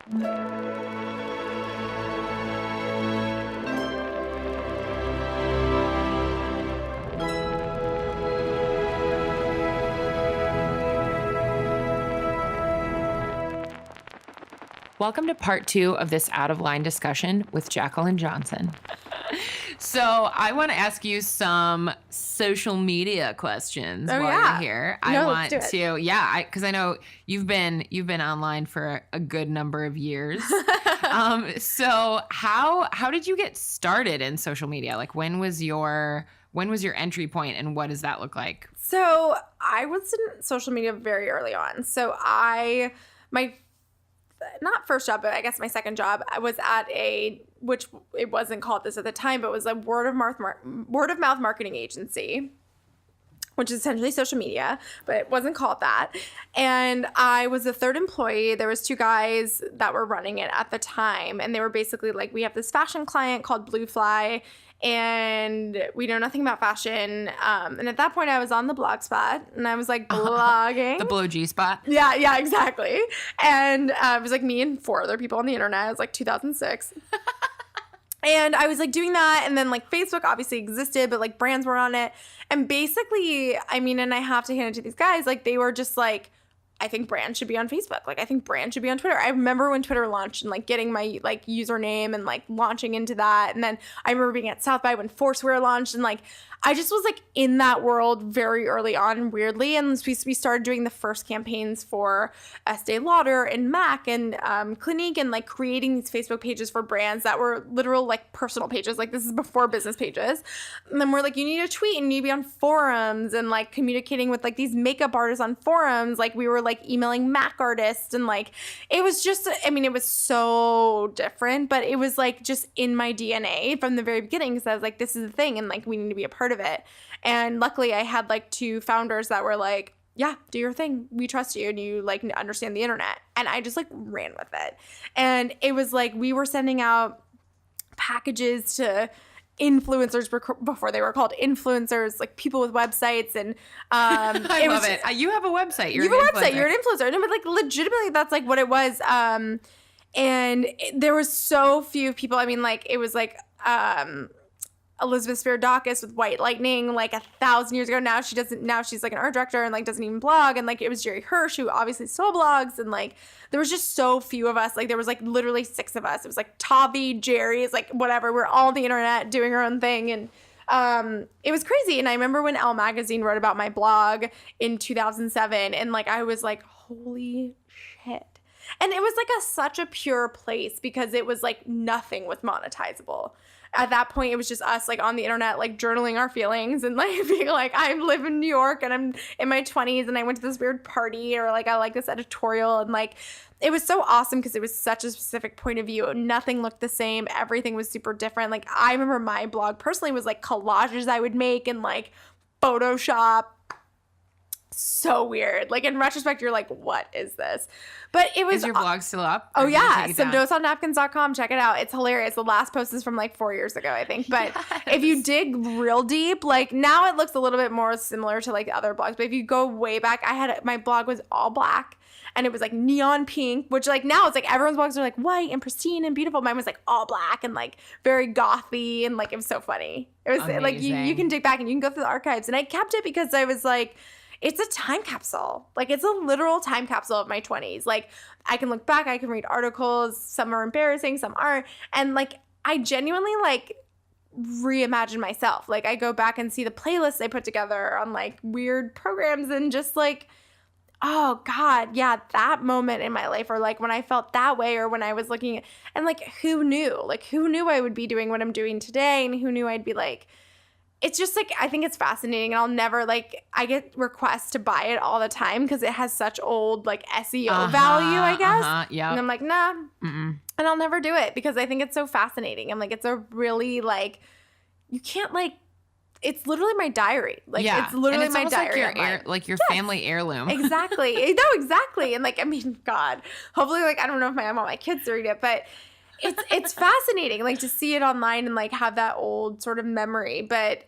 Welcome to part 2 of this out of line discussion with Jaclyn Johnson. So I want to ask you some social media questions while you're here. Because I know you've been online for a good number of years. So how did you get started in social media? Like when was your entry point, and what does that look like? So I was in social media very early on. So my not first job, but I guess my second job, I was at which it wasn't called this at the time, but it was a word of mouth marketing agency, which is essentially social media, but it wasn't called that. And I was the third employee. There was 2 guys that were running it at the time, and they were basically like, we have this fashion client called Blue Fly, and we know nothing about fashion. And at that point, I was on the blog spot, and I was like blogging. The Blow G spot? Yeah, exactly. And it was like me and 4 other people on the internet. It was like 2006. And I was like doing that, and then like Facebook obviously existed, but like brands were on it. And basically, I mean, and I have to hand it to these guys, like they were just like, I think brands should be on Facebook. Like I think brands should be on Twitter. I remember when Twitter launched and like getting my like username and like launching into that. And then I remember being at South by when Foursquare launched, and like I just was like in that world very early on, weirdly. And we started doing the first campaigns for Estee Lauder and MAC and Clinique, and like creating these Facebook pages for brands that were literal like personal pages. Like this is before business pages. And then we're like, you need a tweet and you need to be on forums, and like communicating with like these makeup artists on forums. Like we were like emailing MAC artists, and like it was just, I mean, it was so different, but it was like just in my DNA from the very beginning, because I was like, this is the thing, and like we need to be a part of it. And luckily I had like 2 founders that were like, yeah, do your thing. We trust you, and you like understand the internet. And I just like ran with it. And it was like we were sending out packages to influencers before they were called influencers, like people with websites. And I love it. You have a website. You're an influencer. No, but like legitimately that's like what it was. And there was so few people. I mean, like it was like Elizabeth Spiridakis with White Lightning like 1,000 years ago. Now she's like an art director and like doesn't even blog. And like it was Jerry Hirsch, who obviously still blogs, and like there was just so few of us. Like there was like literally 6 of us. It was like Tavi, Jerry's, like whatever. We're all on the internet doing our own thing. And it was crazy. And I remember when Elle magazine wrote about my blog in 2007, and like I was like, holy shit. And it was like such a pure place, because it was like nothing was monetizable. At that point, it was just us like on the internet, like journaling our feelings and like being like, I live in New York and I'm in my 20s and I went to this weird party, or like I like this editorial. And like it was so awesome because it was such a specific point of view. Nothing looked the same. Everything was super different. Like I remember my blog personally was like collages I would make and like Photoshop. So weird. Like in retrospect, you're like, what is this? But it was. Is your blog still up? Oh yeah, subdoseonnapkins.com. Check it out. It's hilarious. The last post is from like 4 years ago, I think. But if you dig real deep, like now it looks a little bit more similar to like other blogs. But if you go way back, my blog was all black. And it was like neon pink, which like now it's like everyone's blogs are like white and pristine and beautiful. Mine was like all black and like very gothy, and like it was so funny. It was amazing. Like you can dig back and you can go through the archives. And I kept it because I was like, it's a time capsule. Like it's a literal time capsule of my 20s. Like I can look back, I can read articles. Some are embarrassing, some aren't. And like I genuinely like reimagine myself. Like I go back and see the playlists I put together on like weird programs, and just like, oh God, yeah, that moment in my life, or like when I felt that way, or when I was looking at, and like who knew I would be doing what I'm doing today, and who knew I'd be like, it's just like, I think it's fascinating, and I'll never like, I get requests to buy it all the time because it has such old like SEO value, I guess. Yeah. And I'm like, nah. Mm-mm. And I'll never do it because I think it's so fascinating. I'm like, it's a really like, you can't like, it's literally my diary. Like it's literally my diary. Like your family heirloom. Exactly. No, exactly. And like, I mean, God, hopefully like, I don't know if I want my kids to read it, but it's fascinating like to see it online and like have that old sort of memory. But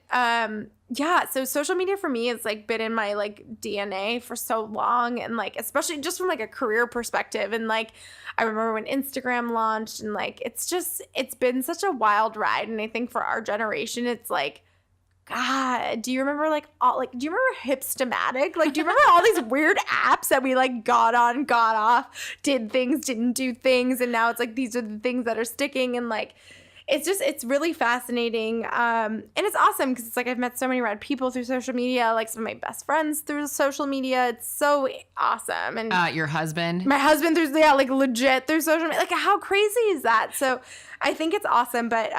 Yeah, so social media for me has like been in my like DNA for so long, and like especially just from like a career perspective, and like I remember when Instagram launched, and like it's been such a wild ride, and I think for our generation it's like, God, do you remember like do you remember Hipstamatic? Like, do you remember all these weird apps that we like got on, got off, did things, didn't do things, and now it's like these are the things that are sticking, and like it's really fascinating. And it's awesome because it's like I've met so many rad people through social media, like some of my best friends through social media. It's so awesome. And your husband? My husband through, yeah, like legit through social media. Like, how crazy is that? So I think it's awesome. But,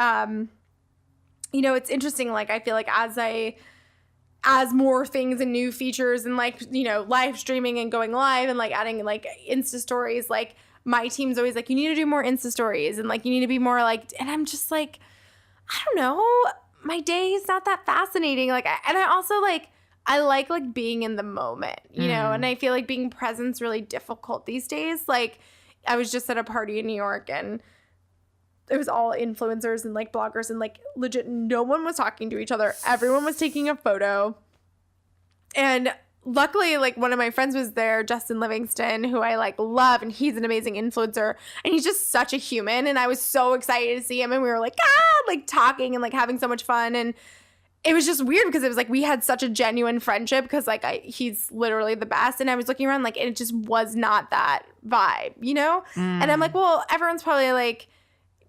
you know, it's interesting. Like, I feel like as more things and new features and like, you know, live streaming and going live and like adding like Insta stories, like, my team's always like, you need to do more Insta stories and like you need to be more like, and I'm just like, I don't know, my day is not that fascinating. Like, I also like, I like being in the moment, you know, and I feel like being present's really difficult these days. Like, I was just at a party in New York and it was all influencers and like bloggers and like legit no one was talking to each other. Everyone was taking a photo. And luckily, like, one of my friends was there, Justin Livingston, who I like love, and he's an amazing influencer, and he's just such a human, and I was so excited to see him, and we were like, like talking and like having so much fun, and it was just weird because it was like we had such a genuine friendship because like he's literally the best, and I was looking around like, and it just was not that vibe, you know? And I'm like, well, everyone's probably like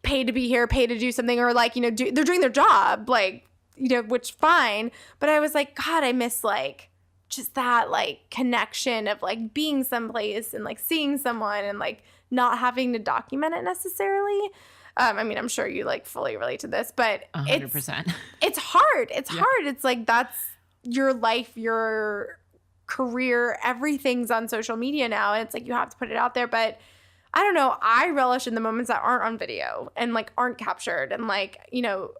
paid to be here, paid to do something, or like, you know, they're doing their job, like, you know, which fine, but I was like, God, I miss like just that like connection of like being someplace and like seeing someone and like not having to document it necessarily. I mean, I'm sure you like fully relate to this, but 100%. It's hard. It's hard. It's like that's your life, your career, everything's on social media now, and it's like you have to put it out there. But I don't know. I relish in the moments that aren't on video and like aren't captured, and like, you know,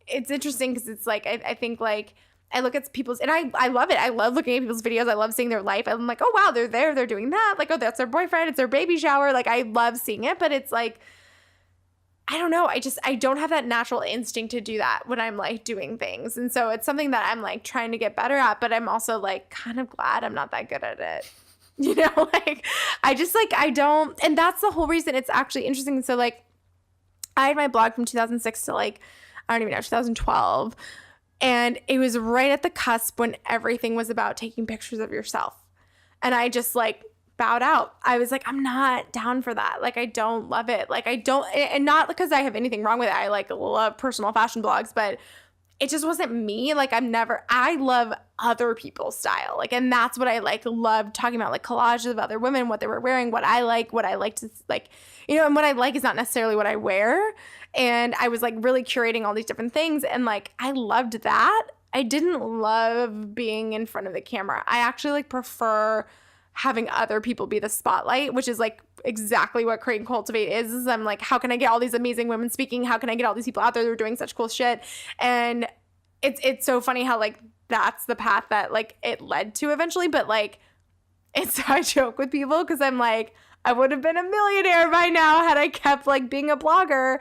it's interesting because it's like I think like I look at people's, and I love it. I love looking at people's videos. I love seeing their life. I'm like, oh, wow, they're there. They're doing that. Like, oh, that's their boyfriend. It's their baby shower. Like, I love seeing it. But it's like, I don't know. I don't have that natural instinct to do that when I'm like doing things. And so it's something that I'm like trying to get better at. But I'm also like kind of glad I'm not that good at it. You know, like I just like, I don't. And that's the whole reason it's actually interesting. So like I had my blog from 2006 to like, I don't even know, 2012. And it was right at the cusp when everything was about taking pictures of yourself. And I just like bowed out. I was like, I'm not down for that. Like, I don't love it. Like, I don't, and not because I have anything wrong with it. I like love personal fashion blogs, but it just wasn't me. Like, I love other people's style. Like, and that's what I like, love talking about, like collages of other women, what they were wearing, what I like to like, you know, and what I like is not necessarily what I wear. And I was like really curating all these different things. And like, I loved that. I didn't love being in front of the camera. I actually like prefer having other people be the spotlight, which is like exactly what Create Cultivate is. I'm like, how can I get all these amazing women speaking? How can I get all these people out there that are doing such cool shit? And it's so funny how like that's the path that like it led to eventually. But like, it's I joke with people because I'm like, I would have been a millionaire by now had I kept like being a blogger,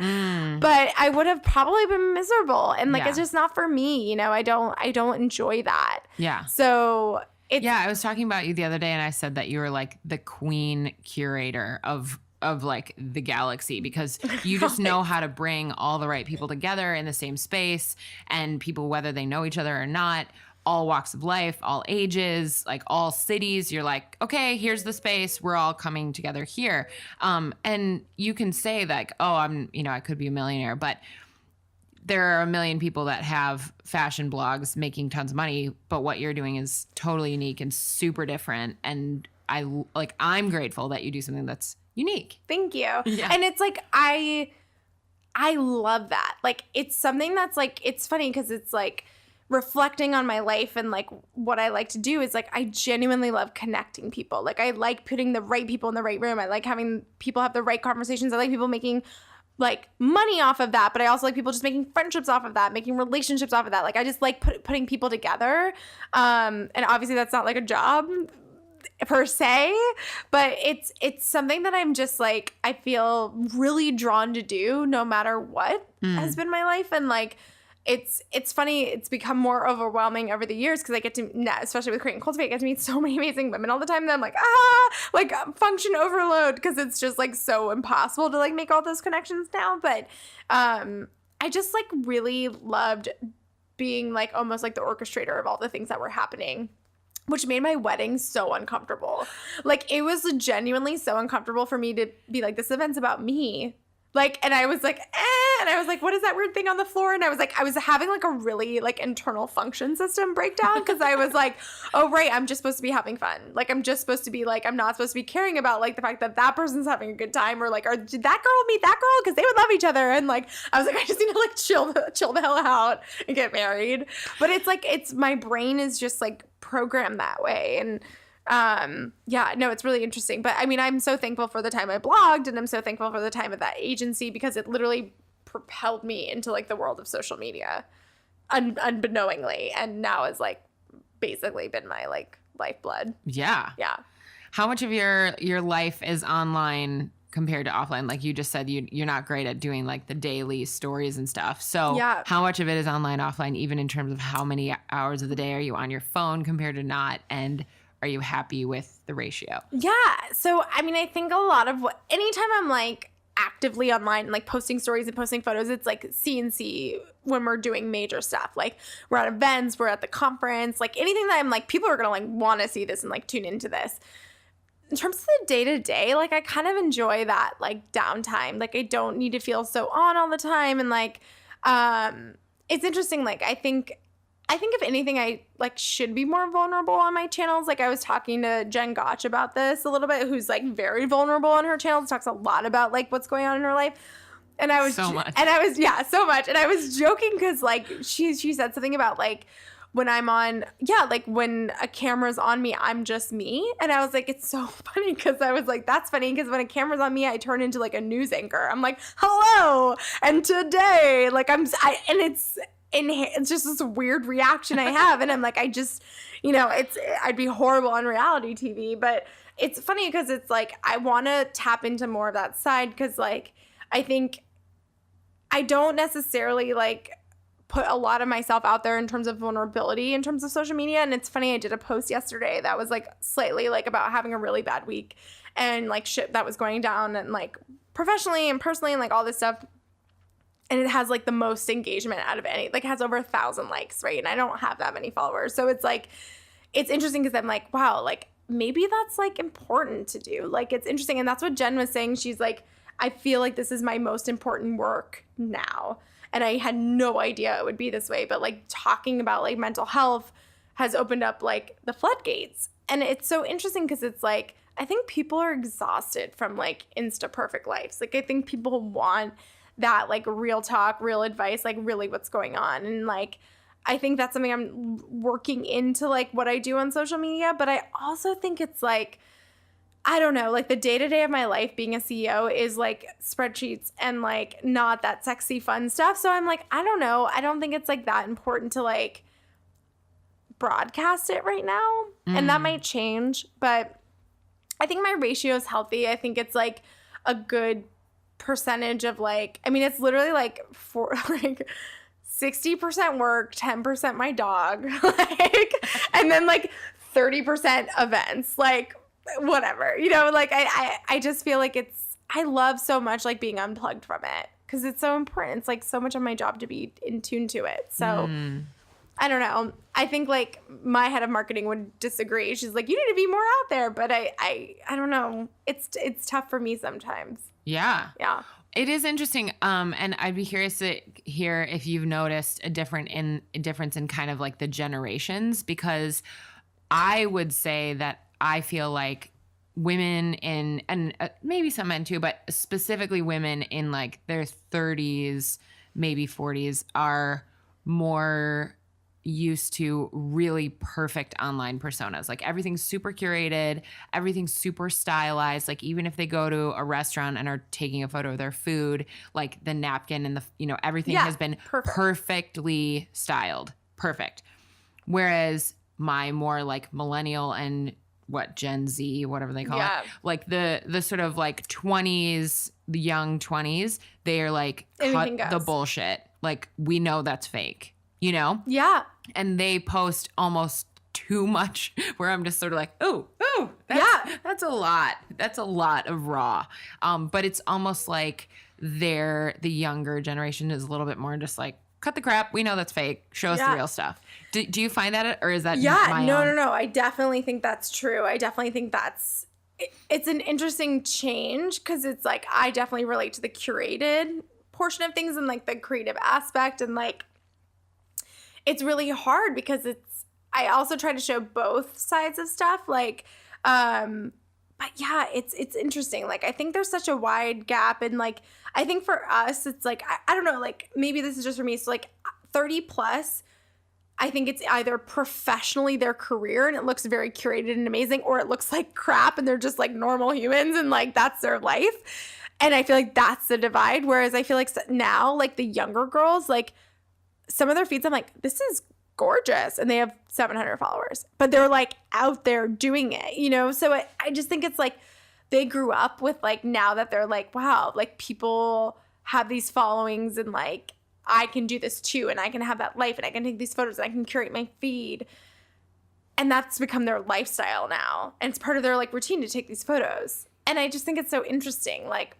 but I would have probably been miserable. And like, it's just not for me. You know, I don't enjoy that. Yeah. So I was talking about you the other day and I said that you were like the queen curator of like the galaxy because you just know how to bring all the right people together in the same space and people, whether they know each other or not, all walks of life, all ages, like all cities. You're like, okay, here's the space. We're all coming together here. And you can say like, oh, I could be a millionaire, but there are a million people that have fashion blogs making tons of money, but what you're doing is totally unique and super different. And I'm grateful that you do something that's unique. Thank you. Yeah. And it's like, I love that. Like, it's something that's like, it's funny because it's like, reflecting on my life and like what I like to do is like I genuinely love connecting people. Like I like putting the right people in the right room. I like having people have the right conversations. I like people making like money off of that, but I also like people just making friendships off of that, making relationships off of that. Like I just like putting people together. And obviously that's not like a job per se, but it's something that I'm just like I feel really drawn to do no matter what has been my life. And like it's funny. It's become more overwhelming over the years because I get to, especially with Create and Cultivate, I get to meet so many amazing women all the time that I'm like, like function overload because it's just like so impossible to like make all those connections now. But I just like really loved being like almost like the orchestrator of all the things that were happening, which made my wedding so uncomfortable. Like, it was genuinely so uncomfortable for me to be like, this event's about me. Like, and I was like, and I was like, what is that weird thing on the floor? And I was like, I was having like a really like internal function system breakdown because I was like, oh, right, I'm just supposed to be having fun. Like, I'm just supposed to be like, I'm not supposed to be caring about like the fact that that person's having a good time or like, or did that girl meet that girl? Because they would love each other. And like, I was like, I just need to like chill the hell out and get married. But it's like, my brain is just like programmed that way. And yeah, no, it's really interesting. But I mean, I'm so thankful for the time I blogged, and I'm so thankful for the time of that agency because it literally propelled me into like the world of social media unbeknowingly, and now has like basically been my like lifeblood. Yeah. How much of your life is online compared to offline? Like you just said, you're not great at doing like the daily stories and stuff. So how much of it is online, offline, even in terms of how many hours of the day are you on your phone compared to not? And are you happy with the ratio? Yeah. So, I mean, I think a lot of anytime I'm like actively online, like posting stories and posting photos, it's like C&C when we're doing major stuff. Like we're at events, we're at the conference, like anything that I'm like, people are going to like want to see this and like tune into this. In terms of the day-to-day, like I kind of enjoy that like downtime. Like I don't need to feel so on all the time. And like, it's interesting. Like I think if anything, I like should be more vulnerable on my channels. Like I was talking to Jen Gotch about this a little bit, who's like very vulnerable on her channel. Talks a lot about like what's going on in her life. And I was so much. And I was so much. And I was joking because like she said something about like when I'm on, like when a camera's on me, I'm just me. And I was like, it's so funny because I was like, that's funny because when a camera's on me, I turn into like a news anchor. I'm like, hello, and today, like and it's just this weird reaction I have. And I'm like, I just, I'd be horrible on reality TV. But it's funny because it's like, I want to tap into more of that side because like, I think I don't necessarily like put a lot of myself out there in terms of vulnerability in terms of social media. And it's funny, I did a post yesterday that was like slightly like about having a really bad week and like shit that was going down and like professionally and personally and like all this stuff. And it has like the most engagement out of any, like it has over 1,000 likes, right? And I don't have that many followers. So it's like, it's interesting because I'm like, wow, like maybe that's like important to do. Like it's interesting. And that's what Jen was saying. She's like, I feel like this is my most important work now. And I had no idea it would be this way. But like talking about like mental health has opened up like the floodgates. And it's so interesting because it's like, I think people are exhausted from like Insta perfect lives. Like I think people want that like real talk, real advice, like really what's going on. And like, I think that's something I'm working into like what I do on social media. But I also think it's like, I don't know, like the day-to-day of my life being a CEO is like spreadsheets and like not that sexy fun stuff. So I'm like, I don't know. I don't think it's like that important to like broadcast it right now. And that might change, but I think my ratio is healthy. I think it's like a good percentage of like, I mean, it's literally like for like 60% work, 10% my dog, like, and then like 30% events, like whatever, like I just feel like I love so much like being unplugged from it because it's so important. It's like so much of my job to be in tune to it. So I don't know. I think like my head of marketing would disagree. She's like, you need to be more out there. But I don't know. It's tough for me sometimes. Yeah. It is interesting. And I'd be curious to hear if you've noticed a difference in kind of like the generations, because I would say that I feel like women and maybe some men too, but specifically women in like their 30s, maybe 40s are more used to really perfect online personas. Like everything's super curated, everything's super stylized. Like even if they go to a restaurant and are taking a photo of their food, like the napkin and the, everything has been perfectly styled. Perfect. Whereas my more like millennial and Gen Z, whatever they call it, like the sort of like 20s, the young 20s, they are like cut the bullshit. like, we know that's fake, you know? Yeah. And they post almost too much where I'm just sort of like, oh, that's a lot. That's a lot of raw. But it's almost like the younger generation is a little bit more just like, cut the crap. We know that's fake. Show us the real stuff. Do you find that, or is that No. I definitely think that's true. I definitely think it's an interesting change, because it's like, I definitely relate to the curated portion of things and like the creative aspect, and like, it's really hard because I also try to show both sides of stuff. Like, but yeah, it's interesting. Like, I think there's such a wide gap. And like, I think for us, it's like, I don't know, like maybe this is just for me. So like 30 plus, I think it's either professionally their career and it looks very curated and amazing, or it looks like crap and they're just like normal humans and like that's their life. And I feel like that's the divide. Whereas I feel like now, like the younger girls, like some of their feeds, I'm like, this is gorgeous, and they have 700 followers, but they're like out there doing it, you know? So I just think it's like they grew up with like, now that they're like, wow, like people have these followings and like I can do this too, and I can have that life, and I can take these photos, and I can curate my feed, and that's become their lifestyle now, and it's part of their like routine to take these photos. And I just think it's so interesting. Like,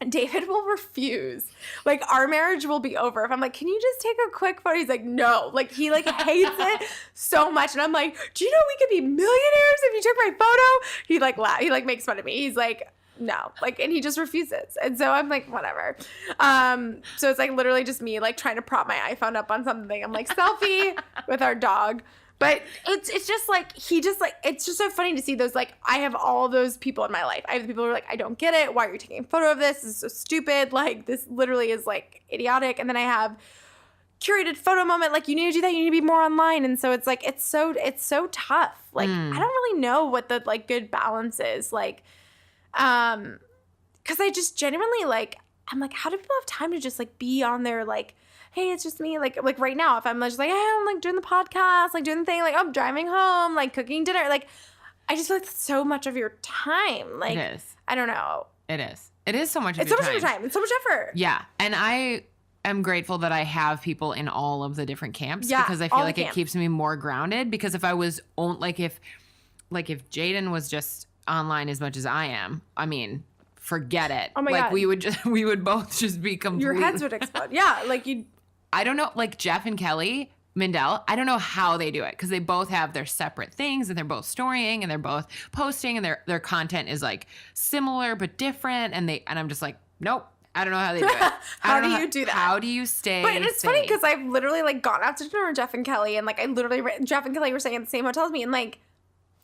David will refuse. Like, our marriage will be over if I'm like, can you just take a quick photo? He's like, no. Like, he like hates it so much. And I'm like, do you know we could be millionaires if you took my photo? He like he like makes fun of me. He's like, no. Like, and he just refuses. And so I'm like, whatever. So it's like literally just me like trying to prop my iPhone up on something. I'm like, selfie with our dog. But it's just like, it's just so funny to see those, like, I have all those people in my life. I have the people who are like, I don't get it. Why are you taking a photo of this? This is so stupid. Like, this literally is like idiotic. And then I have curated photo moment. Like, you need to do that. You need to be more online. And so it's like, it's so tough. Like, I don't really know what the like good balance is. Like, cause I just genuinely like, I'm like, how do people have time to just like be on their like, hey, it's just me. Like right now, if I'm just like, hey, I'm like doing the podcast, like doing the thing, like I'm driving home, like cooking dinner, like I just feel like that's so much of your time. Like, it is. I don't know. It is. It is so much of it's your so time. much of your time. It's so much effort. Yeah. And I am grateful that I have people in all of the different camps, because I feel like it keeps me more grounded. Because if I was if Jaden was just online as much as I am, I mean, forget it. Oh my God. We would both just be completely. Your heads would explode. Yeah. Like I don't know, like Jeff and Kelly Mindell, I don't know how they do it, because they both have their separate things, and they're both storying, and they're both posting, and their content is like similar but different, and I'm just like, nope, I don't know how they do it. How do you do that? How do you stay But it's safe? funny because I've literally like gone out to dinner with Jeff and Kelly, and like Jeff and Kelly were staying at the same hotel as me, and like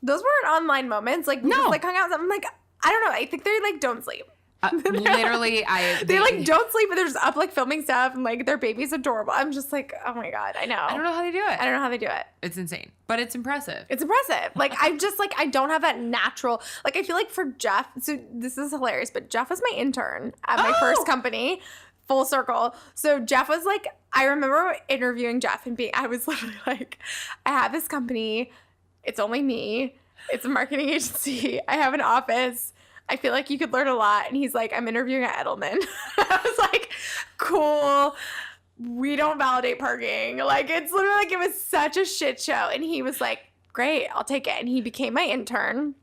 those weren't online moments. Like we just like hung out. I'm like, I don't know. I think they like don't sleep. Literally, they like don't sleep, but they're just up like filming stuff, and like their baby's adorable. I'm just like, oh my God, I know. I don't know how they do it. I don't know how they do it. It's insane, but it's impressive. It's impressive. Like I'm just like, I don't have that natural. Like I feel like for Jeff, so this is hilarious, but Jeff was my intern at my first company. Full circle. So Jeff was like, I remember interviewing Jeff and I was literally like, I have this company. It's only me. It's a marketing agency. I have an office. I feel like you could learn a lot. And he's like, I'm interviewing at Edelman. I was like, cool. We don't validate parking. Like, it's literally like, it was such a shit show. And he was like, great, I'll take it. And he became my intern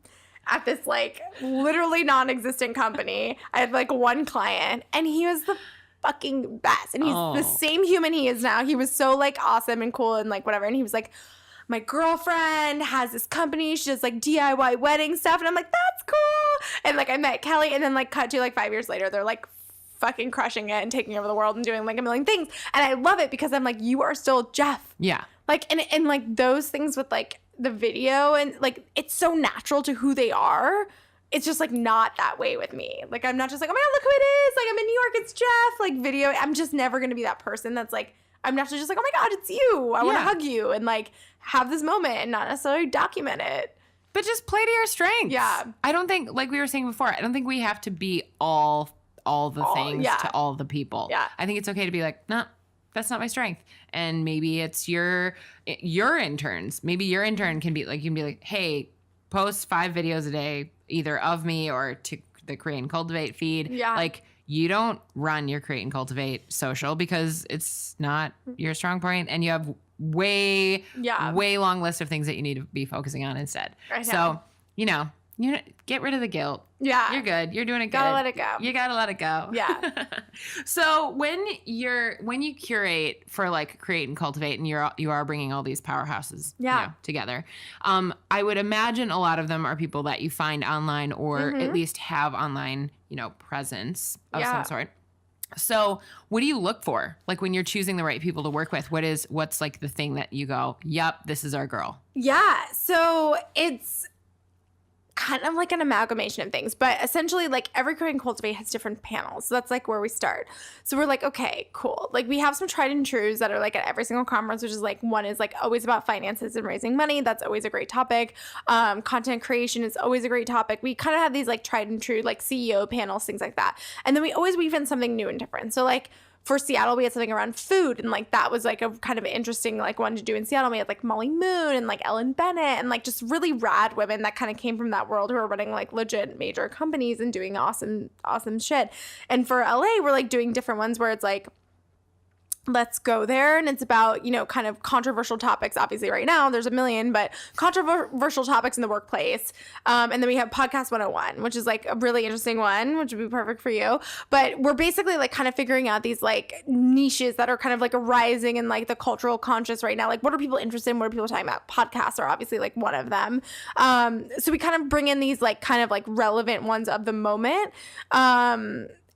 at this like literally non-existent company. I had like one client, and he was the fucking best. And he's the same human he is now. He was so like awesome and cool and like whatever. And he was like, my girlfriend has this company. She does like DIY wedding stuff. And I'm like, that's cool. And like I met Kelly, and then like cut to like 5 years later, they're like fucking crushing it and taking over the world and doing like a million things. And I love it because I'm like, you are still Jeff. Yeah. Like, and like those things with like the video, and like it's so natural to who they are. It's just like not that way with me. Like I'm not just like, oh my God, look who it is. Like I'm in New York, it's Jeff. Like video. I'm just never going to be that person that's like, I'm naturally just like, oh my God, it's you. I want to hug you and like have this moment and not necessarily document it. But just play to your strengths. Yeah. I don't think, like we were saying before, I don't think we have to be all the things to all the people. Yeah. I think it's okay to be like, nah, that's not my strength. And maybe it's your interns. Maybe your intern can be like, hey, post 5 videos a day, either of me or to the Create Cultivate feed. Yeah. Like, you don't run your Create and Cultivate social because it's not your strong point, and you have way long list of things that you need to be focusing on instead. So, you get rid of the guilt. Yeah. You're good. You're doing it good. Gotta let it go. You gotta let it go. Yeah. So when you curate for like Create and Cultivate, and you are bringing all these powerhouses together, I would imagine a lot of them are people that you find online or at least have online, presence of some sort. So what do you look for? Like when you're choosing the right people to work with, what's like the thing that you go, yep, this is our girl? Yeah. So it's kind of like an amalgamation of things, but essentially like every Create and Cultivate has different panels. So that's like where we start. So we're like, okay, cool. Like we have some tried and trues that are like at every single conference, which is like, one is like always about finances and raising money. That's always a great topic. Content creation is always a great topic. We kind of have these like tried and true, like CEO panels, things like that. And then we always weave in something new and different. So like, for Seattle, we had something around food, and like that was like a kind of interesting like one to do in Seattle. We had like Molly Moon and like Ellen Bennett and like just really rad women that kind of came from that world who are running like legit major companies and doing awesome shit. And for LA, we're like doing different ones where it's like, let's go there. And it's about, kind of controversial topics. Obviously right now there's a million, but controversial topics in the workplace. And then we have Podcast 101, which is like a really interesting one, which would be perfect for you. But we're basically like kind of figuring out these like niches that are kind of like arising in like the cultural conscious right now. Like what are people interested in? What are people talking about? Podcasts are obviously like one of them. So we kind of bring in these like kind of like relevant ones of the moment.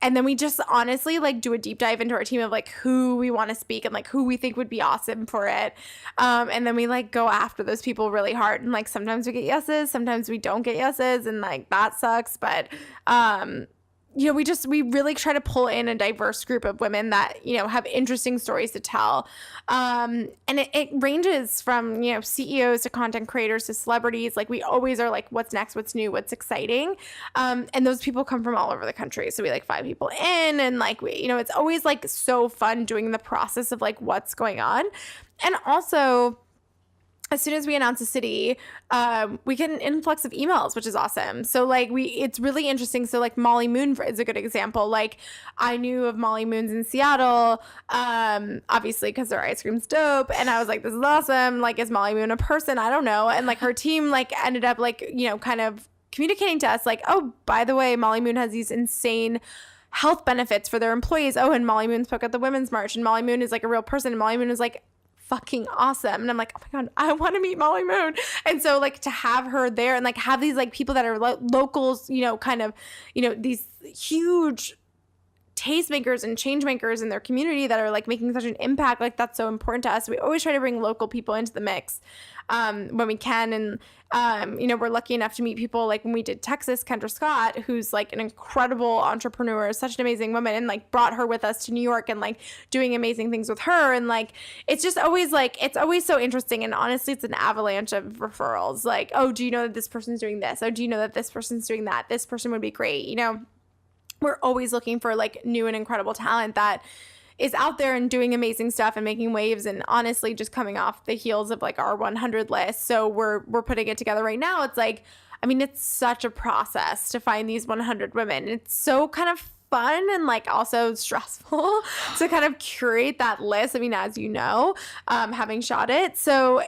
And then we just honestly like do a deep dive into our team of like who we want to speak and like who we think would be awesome for it. And then we like go after those people really hard. And like sometimes we get yeses, sometimes we don't get yeses, and like that sucks. But we really try to pull in a diverse group of women that, have interesting stories to tell. And it ranges from, CEOs to content creators to celebrities. Like we always are like, what's next, what's new, what's exciting. And those people come from all over the country. So we like 5 people in, and like it's always like so fun doing the process of like what's going on. And also, as soon as we announce a city, we get an influx of emails, which is awesome. So like it's really interesting. So like Molly Moon is a good example. Like I knew of Molly Moons in Seattle, obviously because their ice cream's dope. And I was like, this is awesome. Like, is Molly Moon a person? I don't know. And like her team like ended up like, kind of communicating to us like, oh, by the way, Molly Moon has these insane health benefits for their employees. Oh, and Molly Moon spoke at the Women's March, and Molly Moon is like a real person. And Molly Moon is like fucking awesome. And I'm like, oh my God, I want to meet Molly Moon. And so like to have her there and like have these like people that are locals, kind of, these huge tastemakers and change makers in their community that are like making such an impact, like that's so important to us. We always try to bring local people into the mix when we can. And we're lucky enough to meet people like when we did Texas, Kendra Scott, who's like an incredible entrepreneur, such an amazing woman, and like brought her with us to New York and like doing amazing things with her. And like it's just always like it's always so interesting. And honestly, it's an avalanche of referrals. Like, oh, do you know that this person's doing this? Oh, do you know that this person's doing that? This person would be great. We're always looking for like new and incredible talent that is out there and doing amazing stuff and making waves, and honestly just coming off the heels of like our 100 list. So we're putting it together right now. It's like, it's such a process to find these 100 women. It's so kind of fun and like also stressful to kind of curate that list. As you know, having shot it. So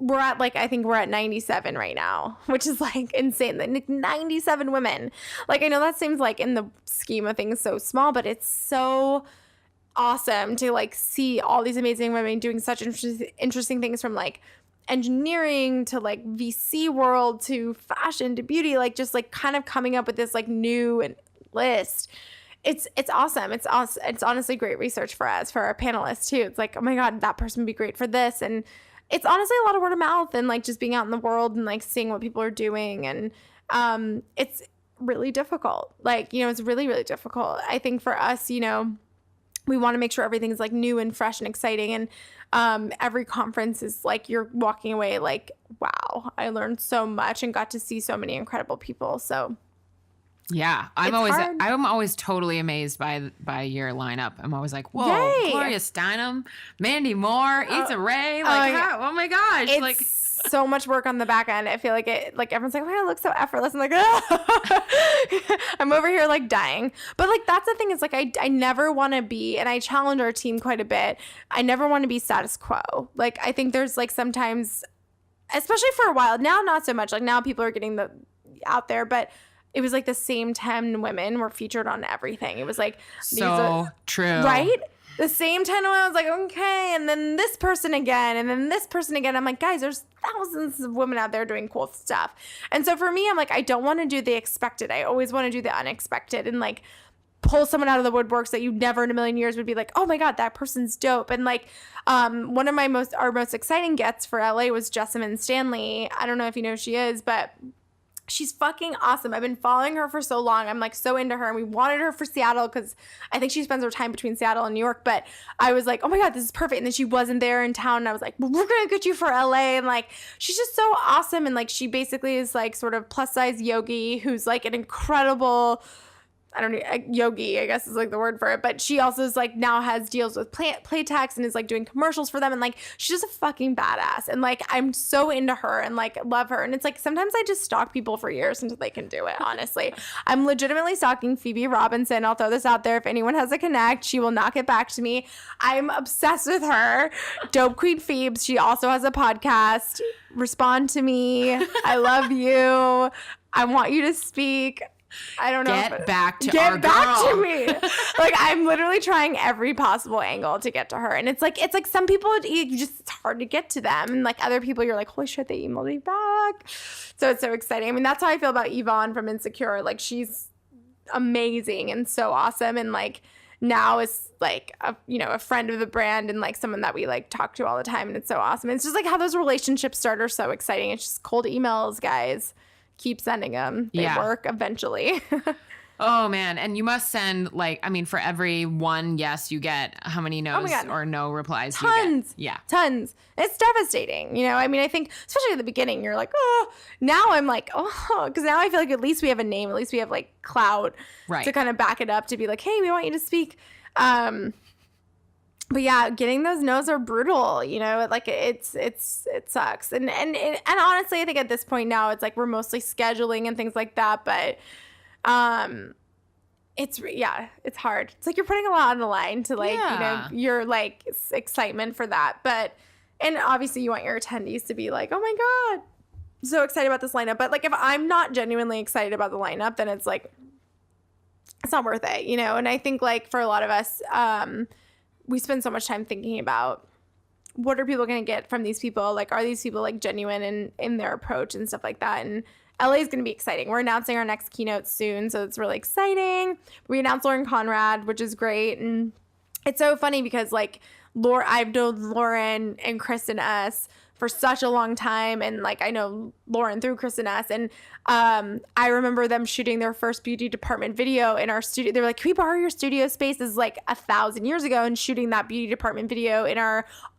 we're at like, I think we're at 97 right now, which is like insane. Like 97 women. Like, I know that seems like in the scheme of things so small, but it's so awesome to like see all these amazing women doing such interesting things, from like engineering to like VC world to fashion to beauty, like just like kind of coming up with this like new list. It's awesome. It's honestly great research for us, for our panelists too. It's like, oh my God, that person would be great for this. And it's honestly a lot of word of mouth and like just being out in the world and like seeing what people are doing. And it's really difficult. Like, it's really, really difficult. I think for us, we want to make sure everything's like new and fresh and exciting. And every conference is like you're walking away like, wow, I learned so much and got to see so many incredible people. So Yeah, I'm always totally amazed by your lineup. I'm always like, whoa, yay. Gloria Steinem, Mandy Moore, Issa Rae, like, oh my gosh, it's like so much work on the back end. I feel like it, like everyone's like, oh, it looks so effortless. I'm like, oh. I'm over here like dying. But like that's the thing is like I never want to be, and I challenge our team quite a bit. I never want to be status quo. Like I think there's like sometimes, especially for a while now, not so much. Like now people are getting out there, but it was like the same 10 women were featured on everything. It was like so true, right? The same 10 women. I was like, okay, and then this person again, and then this person again. I'm like, guys, there's thousands of women out there doing cool stuff. And so for me, I'm like, I don't want to do the expected. I always want to do the unexpected and like pull someone out of the woodworks that you never in a million years would be like, oh my God, that person's dope. And like one of our most exciting gets for LA was Jessamine Stanley. I don't know if you know who she is, but she's fucking awesome. I've been following her for so long. I'm like so into her, and we wanted her for Seattle because I think she spends her time between Seattle and New York. But I was like, oh my God, this is perfect. And then she wasn't there in town, and I was like, well, we're gonna get you for LA. And like, she's just so awesome. And like, she basically is like sort of plus size yogi who's like an incredible, I don't know, yogi, I guess is like the word for it. But she also is like now has deals with Playtex and is like doing commercials for them. And like, she's just a fucking badass. And like, I'm so into her and like love her. And it's like, sometimes I just stalk people for years until they can do it, honestly. I'm legitimately stalking Phoebe Robinson. I'll throw this out there. If anyone has a connect, she will not get back to me. I'm obsessed with her. Dope Queen Phoebe. She also has a podcast. Respond to me. I love you. I want you to speak. I don't know. Get back to me. Like I'm literally trying every possible angle to get to her, and it's like some people it's hard to get to them, and like other people you're like, holy shit, they emailed me back. So it's so exciting. I mean, that's how I feel about Yvonne from Insecure. Like she's amazing and so awesome, and like now is like a friend of the brand and like someone that we like talk to all the time, and it's so awesome. And it's just like how those relationships start are so exciting. It's just cold emails, guys. Keep sending them. They work eventually. Oh, man. And you must send, like, I mean, for every one yes you get, how many no's or no replies you get? Tons. Yeah. Tons. It's devastating. You know, I mean, I think, especially at the beginning, you're like, oh. Now I'm like, oh. Because now I feel like at least we have a name. At least we have, like, clout to kind of back it up to be like, hey, we want you to speak. But yeah, getting those no's are brutal, you know, like it sucks. And honestly, I think at this point now it's like we're mostly scheduling and things like that. But it's hard. It's like you're putting a lot on the line to like, you know, your like excitement for that. But, and obviously you want your attendees to be like, oh my God, I'm so excited about this lineup. But like if I'm not genuinely excited about the lineup, then it's like, it's not worth it, you know? And I think like for a lot of us, we spend so much time thinking about what are people going to get from these people? Like, are these people like genuine in their approach and stuff like that? And LA is going to be exciting. We're announcing our next keynote soon, so it's really exciting. We announced Lauren Conrad, which is great. And it's so funny because like I've known Lauren and Kristen S. for such a long time, and like I know Lauren through Kristen S. And I remember them shooting their first beauty department video in our studio. They were like, can we borrow your studio space? This is like 1,000 years ago, and shooting that beauty department video in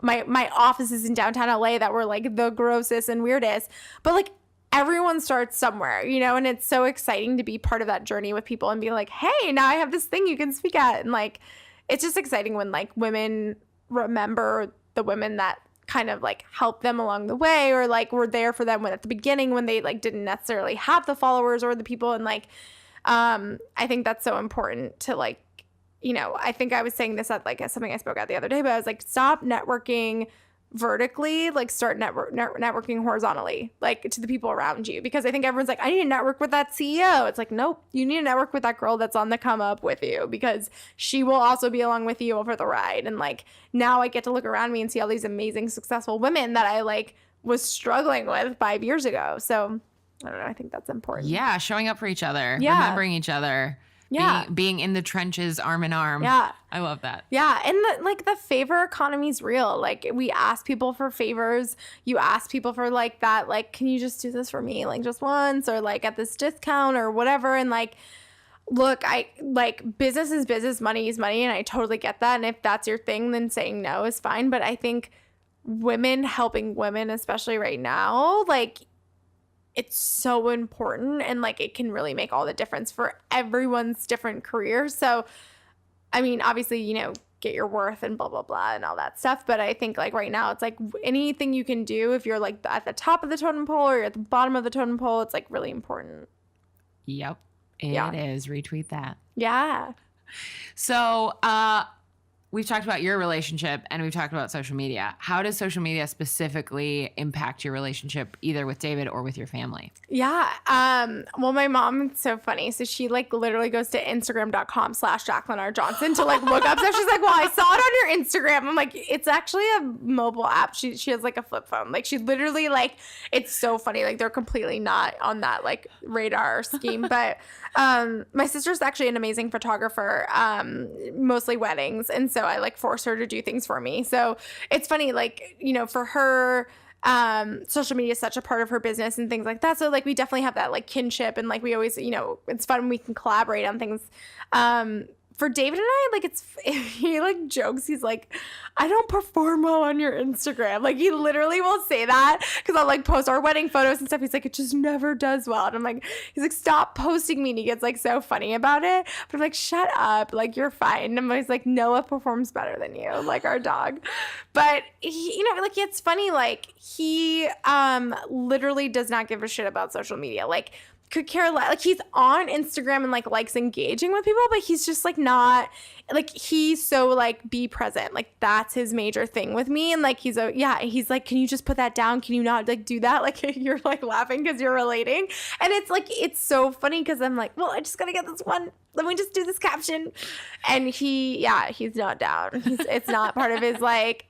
my offices in downtown LA that were like the grossest and weirdest. But like everyone starts somewhere, you know, and it's so exciting to be part of that journey with people and be like, hey, now I have this thing you can speak at. And like it's just exciting when like women remember the women that kind of like help them along the way, or like were there for them when at the beginning when they like didn't necessarily have the followers or the people. And like I think that's so important to like, you know, I think I was saying this at like something I spoke at the other day, but I was like, stop networking vertically, like start networking horizontally, like to the people around you. Because I think everyone's like, I need to network with that CEO. It's like, nope, you need to network with that girl that's on the come up with you, because she will also be along with you over the ride. And like now I get to look around me and see all these amazing successful women that I like was struggling with 5 years ago. So I don't know, I think that's important. Yeah, showing up for each other, remembering each other. Yeah. Being in the trenches, arm in arm. Yeah. I love that. Yeah. And the favor economy is real. Like we ask people for favors. You ask people for like that, like, can you just do this for me? Like just once, or like at this discount or whatever. And like, look, I like business is business, money is money. And I totally get that. And if that's your thing, then saying no is fine. But I think women helping women, especially right now, like it's so important, and like it can really make all the difference for everyone's different careers. So, I mean, obviously, you know, get your worth and blah, blah, blah and all that stuff. But I think like right now it's like anything you can do if you're like at the top of the totem pole or you're at the bottom of the totem pole, it's like really important. Yep, it is. Retweet that. Yeah. So, we've talked about your relationship and we've talked about social media. How does social media specifically impact your relationship either with David or with your family? Yeah. Well, my mom is so funny. So she like literally goes to Instagram.com/Jaclyn to like look up stuff. She's like, well, I saw it on your Instagram. I'm like, it's actually a mobile app. She has like a flip phone. Like she literally like, it's so funny. Like they're completely not on that like radar scheme. But my sister's actually an amazing photographer, mostly weddings. And so I like force her to do things for me. So it's funny, like, you know, for her, social media is such a part of her business and things like that. So like we definitely have that like kinship, and like we always, you know, it's fun when we can collaborate on things. For David and I, like he like jokes, he's like, I don't perform well on your Instagram. Like he literally will say that because I'll like post our wedding photos and stuff. He's like, it just never does well. And I'm like, he's like, stop posting me. And he gets like so funny about it. But I'm like, shut up. Like you're fine. And he's like, Noah performs better than you, like our dog. But he, you know, like it's funny. Like he literally does not give a shit about social media. Like could care less. Like he's on Instagram and like likes engaging with people, but he's just like not like, he's so like be present. Like that's his major thing with me. And like he's like, can you just put that down? Can you not like do that? Like you're like laughing because you're relating. And it's like, it's so funny because I'm like, well, I just gotta get this one. Let me just do this caption. And he's not down. It's not part of his like,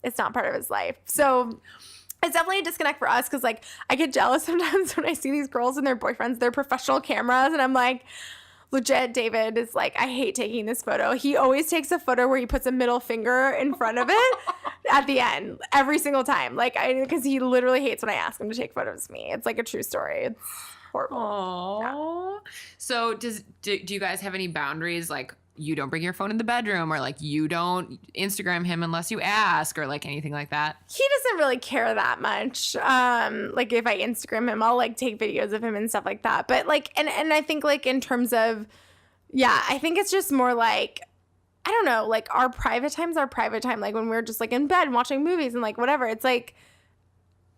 it's not part of his life. So it's definitely a disconnect for us because, like, I get jealous sometimes when I see these girls and their boyfriends, their professional cameras, and I'm like, legit, David is like, I hate taking this photo. He always takes a photo where he puts a middle finger in front of it at the end every single time. Like, because he literally hates when I ask him to take photos of me. It's like a true story. It's horrible. Aww. Yeah. So do you guys have any boundaries? Like, you don't bring your phone in the bedroom, or like you don't Instagram him unless you ask, or like anything like that? He doesn't really care that much. Like if I Instagram him, I'll like take videos of him and stuff like that. But like, and I think like in terms of, yeah, I think it's just more like, I don't know, like our private time's our private time. Like when we're just like in bed watching movies and like whatever, it's like,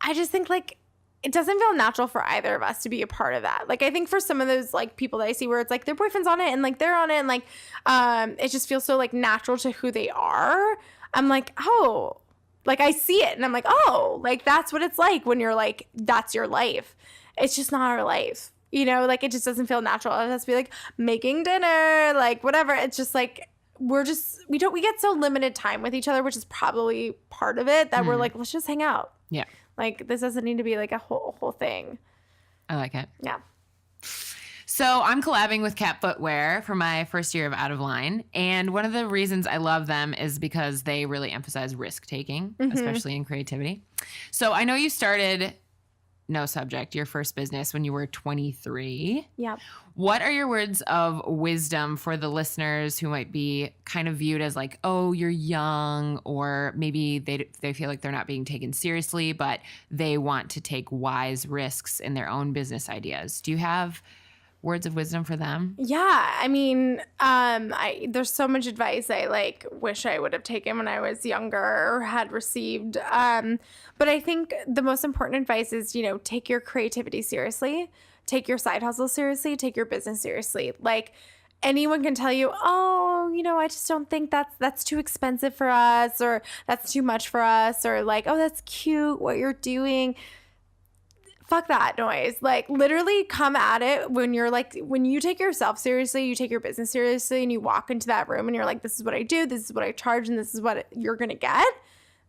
I just think like, it doesn't feel natural for either of us to be a part of that. Like, I think for some of those, like, people that I see where it's, like, their boyfriend's on it and, like, they're on it and, like, it just feels so, like, natural to who they are. I'm like, oh, like, I see it. And I'm like, oh, like, that's what it's like when you're, like, that's your life. It's just not our life. You know, like, it just doesn't feel natural. It has to be, like, making dinner, like, whatever. It's just, like, we get so limited time with each other, which is probably part of it, that we're, like, let's just hang out. Yeah. Like, this doesn't need to be, like, a whole thing. I like it. Yeah. So I'm collabing with Cat Footwear for my first year of Out of Line. And one of the reasons I love them is because they really emphasize risk-taking, especially in creativity. So I know you started No Subject, your first business, when you were 23. Yeah. What are your words of wisdom for the listeners who might be kind of viewed as like, oh, you're young, or maybe they feel like they're not being taken seriously, but they want to take wise risks in their own business ideas? Do you have words of wisdom for them? Yeah. I mean, there's so much advice I like wish I would have taken when I was younger or had received. But I think the most important advice is, you know, take your creativity seriously, take your side hustle seriously, take your business seriously. Like, anyone can tell you, oh, you know, I just don't think that's too expensive for us, or that's too much for us, or like, oh, that's cute what you're doing. Fuck that noise. Like, literally come at it when you're like, when you take yourself seriously, you take your business seriously, and you walk into that room and you're like, this is what I do, this is what I charge, and this is what you're gonna get.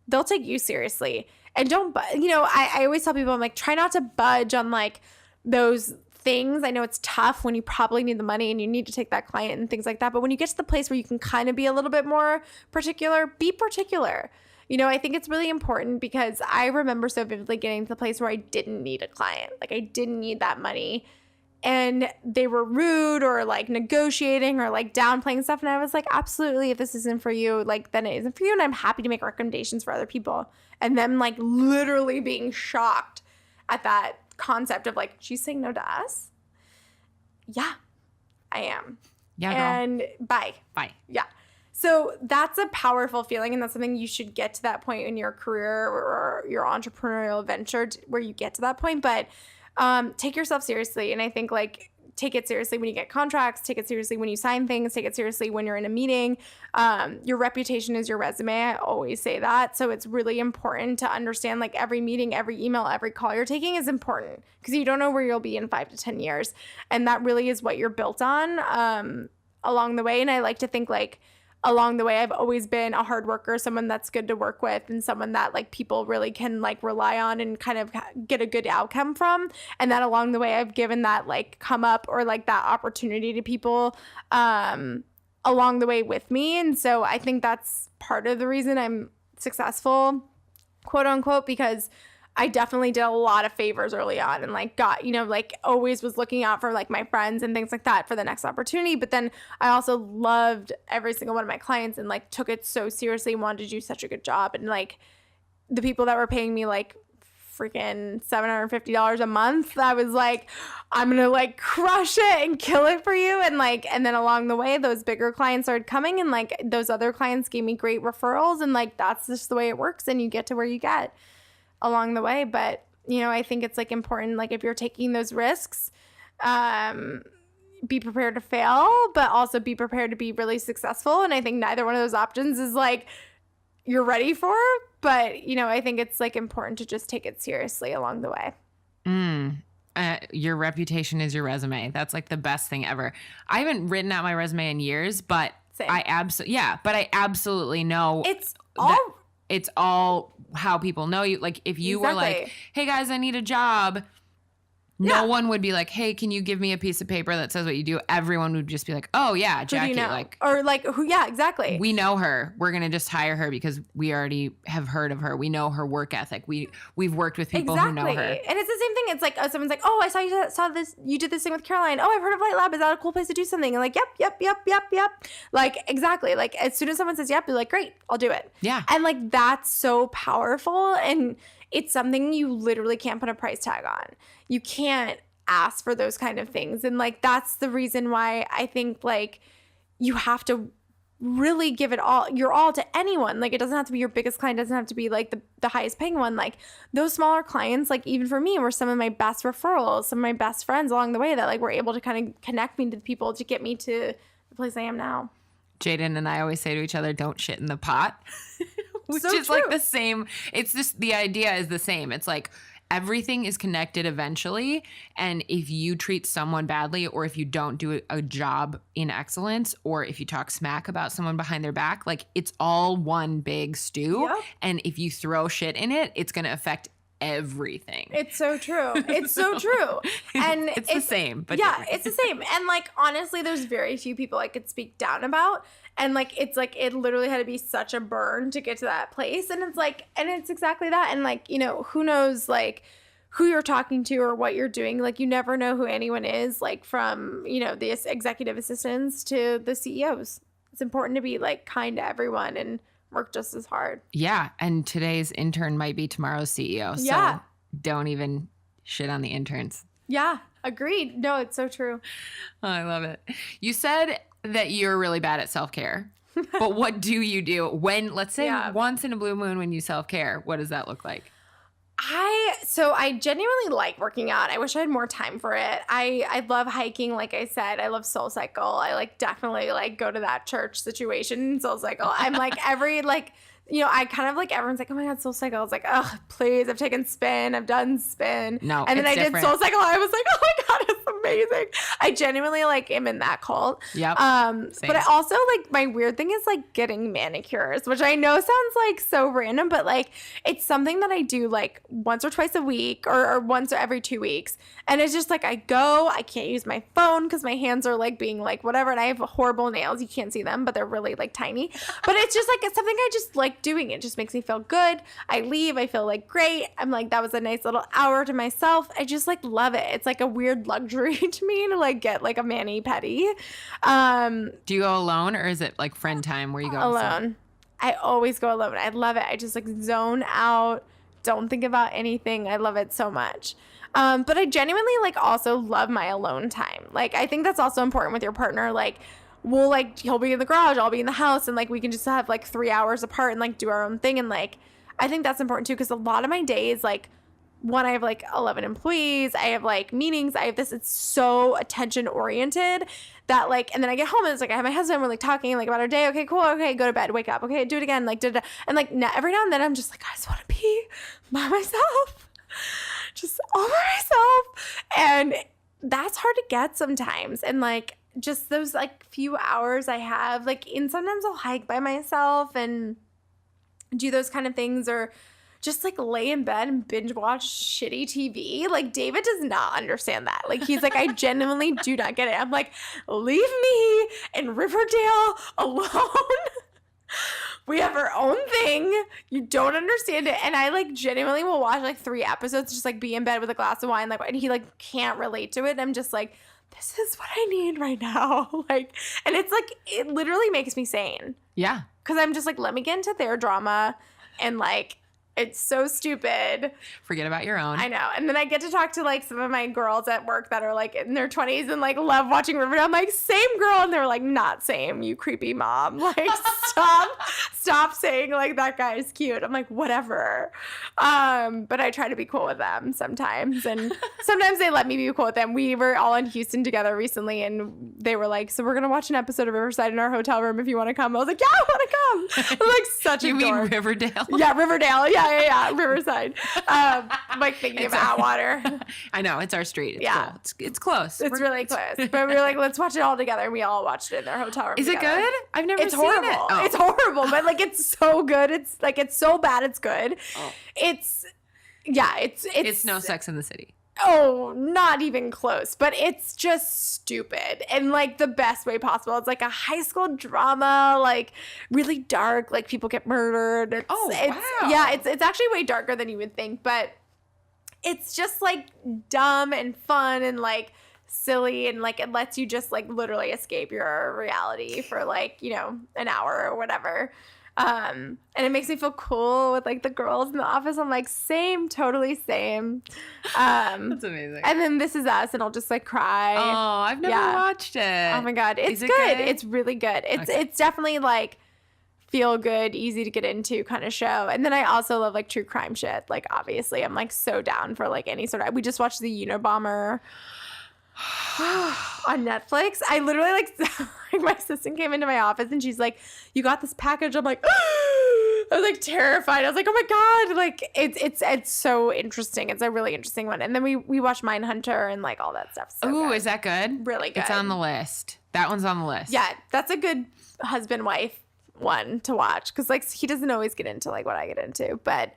They'll take you seriously. And don't, you know, I always tell people, I'm like, try not to budge on like those things. I know it's tough when you probably need the money and you need to take that client and things like that. But when you get to the place where you can kind of be a little bit more particular, be particular. You know, I think it's really important because I remember so vividly getting to the place where I didn't need a client. Like, I didn't need that money. And they were rude or like negotiating or like downplaying stuff. And I was like, absolutely, if this isn't for you, like, then it isn't for you. And I'm happy to make recommendations for other people. And them like literally being shocked at that concept of like, she's saying no to us. Yeah, I am. Yeah, girl. And bye. Yeah. So that's a powerful feeling, and that's something you should get to that point in your career or your entrepreneurial venture where you get to that point. But take yourself seriously. And I think like take it seriously when you get contracts, take it seriously when you sign things, take it seriously when you're in a meeting. Your reputation is your resume. I always say that. So it's really important to understand like every meeting, every email, every call you're taking is important because you don't know where you'll be in 5 to 10 years. And that really is what you're built on along the way. And I like to think like along the way, I've always been a hard worker, someone that's good to work with, and someone that like people really can like rely on and kind of get a good outcome from. And that along the way, I've given that like come up or like that opportunity to people along the way with me. And so I think that's part of the reason I'm successful, quote unquote, because I definitely did a lot of favors early on and like got, like always was looking out for like my friends and things like that for the next opportunity. But then I also loved every single one of my clients and like took it so seriously and wanted to do such a good job. And like the people that were paying me like freaking $750 a month, I was like, I'm going to like crush it and kill it for you. And like, and then along the way, those bigger clients started coming and like those other clients gave me great referrals. And like, that's just the way it works. And you get to where you get along the way. But I think it's like important, like if you're taking those risks, be prepared to fail, but also be prepared to be really successful. And I think neither one of those options is like you're ready for, but I think it's like important to just take it seriously along the way. Your reputation is your resume. That's like the best thing ever. I haven't written out my resume in years, but Same. I absolutely know It's all how people know you. Like if you were like, hey guys, I need a job. No one would be like, hey, can you give me a piece of paper that says what you do? Everyone would just be like, oh yeah, Jackie. Like, or like who? Yeah, exactly. We know her. We're going to just hire her because we already have heard of her. We know her work ethic. We've worked with people who know her. And it's the same thing. It's like someone's like, oh, I saw this. You did this thing with Caroline. Oh, I've heard of Light Lab. Is that a cool place to do something? And like, yep. Like exactly. Like as soon as someone says yep, you're like, great, I'll do it. Yeah. And like that's so powerful, and it's something you literally can't put a price tag on. You can't ask for those kind of things. And like that's the reason why I think like you have to really give it all your all to anyone. Like it doesn't have to be your biggest client, doesn't have to be like the highest paying one. Like those smaller clients, like even for me, were some of my best referrals, some of my best friends along the way that like were able to kind of connect me to the people to get me to the place I am now. Jaden and I always say to each other, don't shit in the pot. Which so is true. like the same. It's just the idea is the same. It's like everything is connected eventually. And if you treat someone badly, or if you don't do a job in excellence, or if you talk smack about someone behind their back, like it's all one big stew. Yep. And if you throw shit in it, it's going to affect everything. It's so true. It's so true. And it's the same, but yeah, different. It's the same. And like honestly, there's very few people I could speak down about. And like it's like it literally had to be such a burn to get to that place. And it's like, and it's exactly that. And like, who knows like who you're talking to or what you're doing. Like you never know who anyone is, like from, the executive assistants to the CEOs. It's important to be like kind to everyone and work just as hard. Yeah. And today's intern might be tomorrow's CEO. Yeah. So don't even shit on the interns. Yeah. Agreed. No, it's so true. Oh, I love it. You said that you're really bad at self-care. But what do you do when, let's say once in a blue moon when you self-care, what does that look like? I genuinely like working out. I wish I had more time for it. I love hiking. Like I said, I love SoulCycle. I like definitely like go to that church situation, SoulCycle. I'm like every like, I kind of like everyone's like, oh my God, SoulCycle. I was like, oh, please. I've taken spin. I've done spin. No, and then I different. did SoulCycle. I was like, oh my God, it's amazing. I genuinely like am in that cult. Yep. But I also like my weird thing is like getting manicures, which I know sounds like so random, but like it's something that I do like once or twice a week or once or every 2 weeks. And it's just like I can't use my phone because my hands are like being like whatever. And I have horrible nails. You can't see them, but they're really like tiny. But it's just like it's something I just like doing. It just makes me feel good. I leave. I feel like great. I'm like, that was a nice little hour to myself. I just like love it. It's like a weird luxury to me to like get like a mani-pedi. Do you go alone or is it like friend time where you go alone? I always go alone. I love it. I just like zone out, don't think about anything. I love it so much. But I genuinely like also love my alone time. Like, I think that's also important with your partner. Like, we'll like, he'll be in the garage, I'll be in the house, and like we can just have like 3 hours apart and like do our own thing. And like, I think that's important too, because a lot of my days, like, one, I have like 11 employees, I have like meetings, I have this, it's so attention oriented that like, and then I get home and it's like, I have my husband, we're like talking like about our day. Okay, cool. Okay, go to bed, wake up. Okay, do it again. Like, and like every now and then I'm just like, I just want to be by myself, just all by myself. And that's hard to get sometimes. And like, just those like few hours I have, like, and sometimes I'll hike by myself and do those kind of things, or just like lay in bed and binge watch shitty TV. Like, David does not understand that. Like, he's like, I genuinely do not get it. I'm like, leave me in Riverdale alone. We have our own thing. You don't understand it. And I like genuinely will watch like 3 episodes, just like be in bed with a glass of wine. Like, and he like can't relate to it. And I'm just like, this is what I need right now. Like, and it's like, it literally makes me sane. Yeah. Cause I'm just like, let me get into their drama, and like, it's so stupid. Forget about your own. I know. And then I get to talk to like some of my girls at work that are like in their 20s and like love watching Riverdale. I'm like, same girl. And they're like, not same, you creepy mom. Like, stop saying like that guy is cute. I'm like, whatever. But I try to be cool with them sometimes. And sometimes they let me be cool with them. We were all in Houston together recently, and they were like, so we're going to watch an episode of Riverside in our hotel room if you want to come. I was like, yeah, I want to come. I'm like such a You dork. mean Riverdale? Yeah, Riverdale. Yeah, Riverside. I'm like thinking of Atwater. I know, it's our street. Yeah. Cool. It's close. It's really close. But we were like, let's watch it all together. And we all watched it in their hotel room. Is together. it good? I've never It's seen horrible. it. Oh. It's horrible, but like it's so good. It's like, it's so bad it's good. Oh. It's no Sex in the City. Oh, not even close. But it's just stupid in like the best way possible. It's like a high school drama, like really dark, like people get murdered. Wow. Yeah, it's actually way darker than you would think, but it's just like dumb and fun and like silly, and like it lets you just like literally escape your reality for like, you know, an hour or whatever. And it makes me feel cool with like the girls in the office. I'm like, same, totally same. That's amazing. And then This Is Us, and I'll just like cry. Oh, I've never watched it. Oh my God. It's good. It's really good. It's definitely like feel good, easy to get into kind of show. And then I also love like true crime shit. Like, obviously I'm like so down for like any sort of, we just watched The Unabomber on Netflix. I literally like my assistant came into my office and she's like, you got this package? I'm like, I was like terrified. I was like, oh my God. Like it's so interesting. It's a really interesting one. And then we watched Mindhunter and like all that stuff. So Ooh, good. Is that good? Really good. It's on the list. That one's on the list. Yeah, that's a good husband-wife one to watch, because like he doesn't always get into like what I get into. But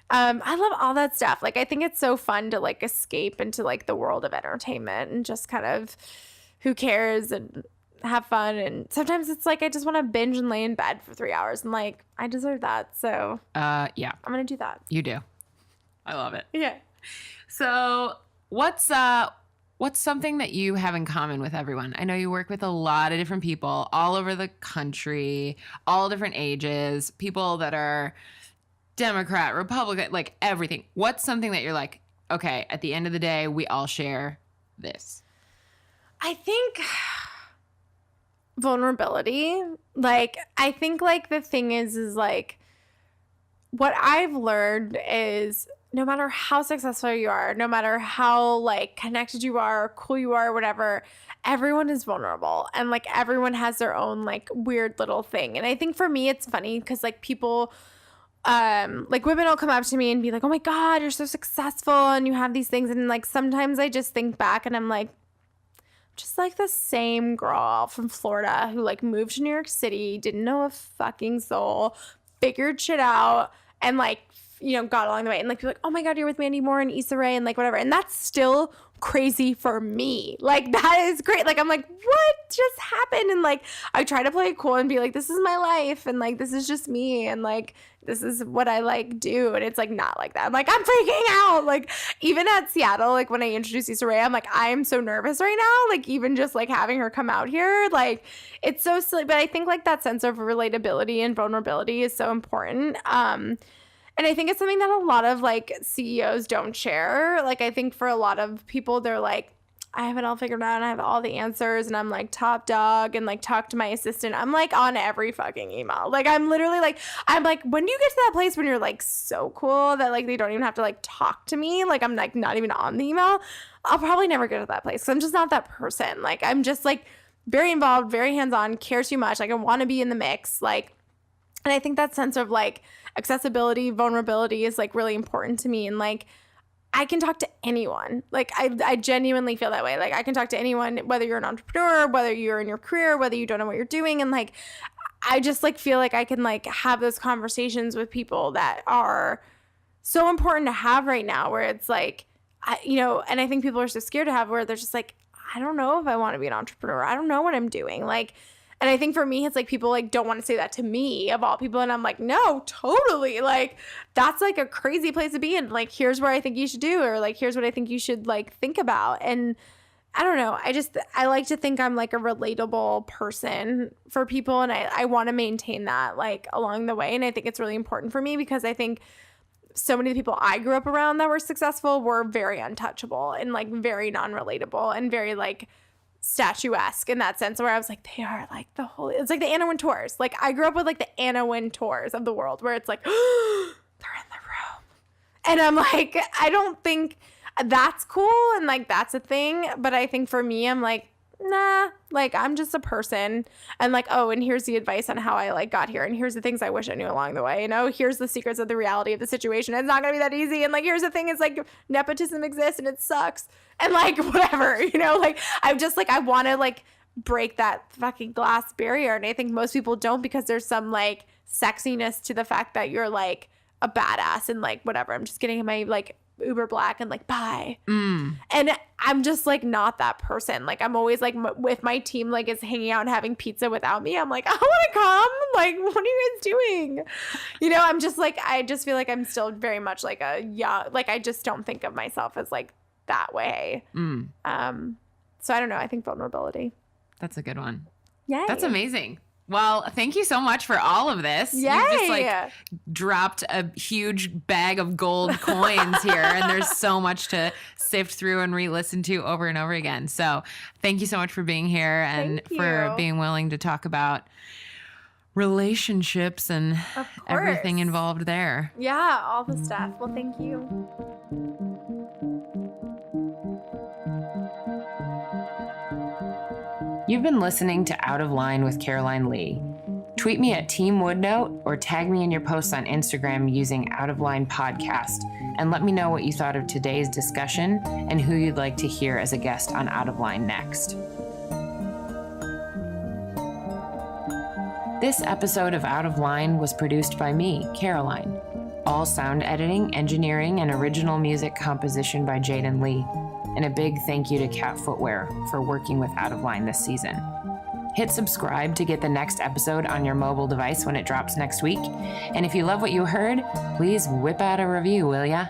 I love all that stuff. Like, I think it's so fun to like escape into like the world of entertainment and just kind of who cares and have fun. And sometimes it's like I just want to binge and lay in bed for 3 hours, and like I deserve that. So yeah, I'm gonna do that. You do. I love it. Yeah. So what's something that you have in common with everyone? I know you work with a lot of different people all over the country, all different ages, people that are Democrat, Republican, like everything. What's something that you're like, okay, at the end of the day, we all share this? I think vulnerability. Like, I think like the thing is like what I've learned is no matter how successful you are, no matter how like connected you are, cool you are, whatever, everyone is vulnerable, and like everyone has their own like weird little thing. And I think for me, it's funny because like people, like women will come up to me and be like, oh my God, you're so successful and you have these things. And like, sometimes I just think back and I'm like, just like the same girl from Florida who like moved to New York City, didn't know a fucking soul, figured shit out, and like, you know, got along the way. And like, people are like, oh my God, you're with Mandy Moore and Issa Rae and like whatever. And that's still crazy for me. Like, that is great. Like, I'm like, what just happened? And like, I try to play it cool and be like, this is my life, and like, this is just me, and like, this is what I like do. And it's like not like that. I'm like, I'm freaking out. Like, even at Seattle, like when I introduced Issa Rae, I'm like, I'm so nervous right now. Like, even just like having her come out here, like, it's so silly. But I think like that sense of relatability and vulnerability is so important. And I think it's something that a lot of like CEOs don't share. Like I think for a lot of people, they're like, I have it all figured out and I have all the answers and I'm like top dog and like talk to my assistant. I'm like on every fucking email. Like I'm literally like, I'm like, when do you get to that place when you're like so cool that like they don't even have to like talk to me? Like I'm like not even on the email. I'll probably never get to that place because I'm just not that person. Like I'm just like very involved, very hands-on, care too much. Like I want to be in the mix. Like, and I think that sense of like accessibility, vulnerability is like really important to me. And like, I can talk to anyone. Like I genuinely feel that way. Like I can talk to anyone, whether you're an entrepreneur, whether you're in your career, whether you don't know what you're doing. And like, I just like feel like I can like have those conversations with people that are so important to have right now where it's like, and I think people are so scared to have where they're just like, I don't know if I want to be an entrepreneur. I don't know what I'm doing. Like, and I think for me, it's like people like don't want to say that to me of all people. And I'm like, no, totally. Like that's like a crazy place to be. And like, here's where I think you should do, or like, here's what I think you should like think about. And I don't know. I like to think I'm like a relatable person for people. And I want to maintain that like along the way. And I think it's really important for me because I think so many of the people I grew up around that were successful were very untouchable and like very non-relatable and very like statuesque in that sense where I was like, they are like it's like the Anna Wintours. Like I grew up with like the Anna Wintours of the world where it's like, they're in the room. And I'm like, I don't think that's cool and like that's a thing. But I think for me, I'm like, nah, like I'm just a person and like, oh, and here's the advice on how I like got here. And here's the things I wish I knew along the way. Here's the secrets of the reality of the situation. It's not going to be that easy. And like, here's the thing is like nepotism exists and it sucks. And like, whatever, like I'm just like, I want to like break that fucking glass barrier. And I think most people don't because there's some like sexiness to the fact that you're like a badass and like, whatever. I'm just getting my like uber black and like bye. And I'm just like not that person. Like I'm always like with my team like is hanging out and having pizza without me. I'm like, I want to come. Like what are you guys doing? I'm just like I just feel like I'm still very much like like I just don't think of myself as like that way. So I don't know. I think vulnerability. That's a good one. Yay. That's amazing. Well, thank you so much for all of this. Yay. You just like dropped a huge bag of gold coins here, and there's so much to sift through and re-listen to over and over again. So thank you so much for being here and for being willing to talk about relationships and everything involved there. Yeah, all the stuff. Well, thank you. You've been listening to Out of Line with Caroline Lee. Tweet me at Team Woodnote or tag me in your posts on Instagram using Out of Line Podcast and let me know what you thought of today's discussion and who you'd like to hear as a guest on Out of Line next. This episode of Out of Line was produced by me, Caroline. All sound editing, engineering, and original music composition by Jaden Lee. And a big thank you to Cat Footwear for working with Out of Line this season. Hit subscribe to get the next episode on your mobile device when it drops next week. And if you love what you heard, please whip out a review, will ya?